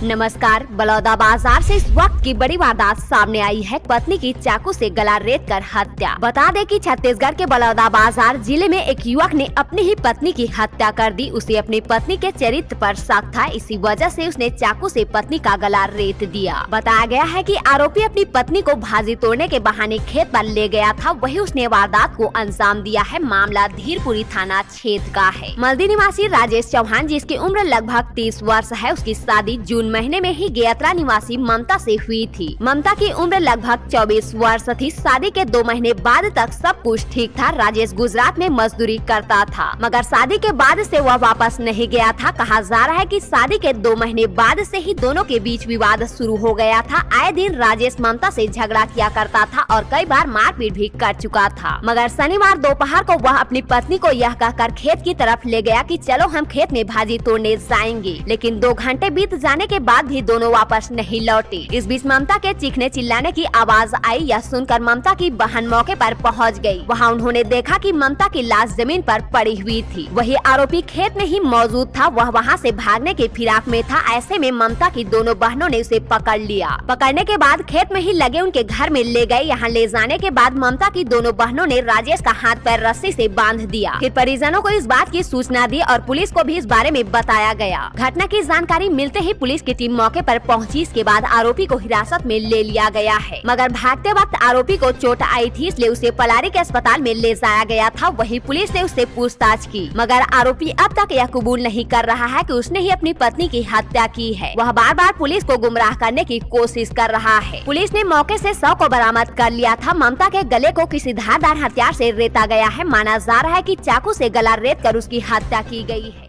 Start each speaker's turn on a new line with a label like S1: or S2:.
S1: नमस्कार। बलौदा बाजार से इस वक्त की बड़ी वारदात सामने आई है। पत्नी की चाकू से गला रेत कर हत्या। बता दें कि छत्तीसगढ़ के बलौदा बाजार जिले में एक युवक ने अपनी ही पत्नी की हत्या कर दी। उसे अपनी पत्नी के चरित्र पर शक था, इसी वजह से उसने चाकू से पत्नी का गला रेत दिया। बताया गया है कि आरोपी अपनी पत्नी को भाजी तोड़ने के बहाने खेत पर ले गया था, वही उसने वारदात को अंजाम दिया है। मामला धीरपुरी थाना क्षेत्र का है। मल्दी निवासी राजेश चौहान, जिसकी उम्र लगभग 30 वर्ष है, उसकी शादी जून महीने में ही गयात्रा निवासी ममता से हुई थी। ममता की उम्र लगभग 24 वर्ष थी। शादी के 2 महीने बाद तक सब कुछ ठीक था। राजेश गुजरात में मजदूरी करता था, मगर शादी के बाद से वह वापस नहीं गया था। कहा जा रहा है कि शादी के 2 महीने बाद से ही दोनों के बीच विवाद शुरू हो गया था। आए दिन राजेश ममता से झगड़ा किया करता था और कई बार मारपीट भी कर चुका था। मगर शनिवार दोपहर को वह अपनी पत्नी को यह कहकर खेत की तरफ ले गया कि चलो हम खेत में भाजी तोड़ने जाएंगे, लेकिन 2 घंटे बीत जाने के बाद भी दोनों वापस नहीं लौटे। इस बीच ममता के चीखने चिल्लाने की आवाज आई। यह सुनकर ममता की बहन मौके पर पहुंच गई। वहां उन्होंने देखा कि ममता की लाश जमीन पर पड़ी हुई थी। वही आरोपी खेत में ही मौजूद था। वह वहां से भागने के फिराक में था। ऐसे में ममता की दोनों बहनों ने उसे पकड़ लिया। पकड़ने के बाद खेत में ही लगे उनके घर में ले गए। यहाँ ले जाने के बाद ममता की दोनों बहनों ने राजेश का हाथ पैर रस्सी से बांध दिया। फिर परिजनों को इस बात की सूचना दी और पुलिस को भी इस बारे में बताया गया। घटना की जानकारी मिलते ही पुलिस की टीम मौके पर पहुंची। इसके बाद आरोपी को हिरासत में ले लिया गया है, मगर भागते वक्त आरोपी को चोट आई थी, इसलिए उसे पलारी के अस्पताल में ले जाया गया था। वही पुलिस ने उससे पूछताछ की, मगर आरोपी अब तक यह कबूल नहीं कर रहा है कि उसने ही अपनी पत्नी की हत्या की है। वह बार बार पुलिस को गुमराह करने की कोशिश कर रहा है। पुलिस ने मौके से शव को बरामद कर लिया था। ममता के गले को किसी धारदार हथियार से रेता गया है। माना जा रहा है कि चाकू से गला रेत कर उसकी हत्या की गई है।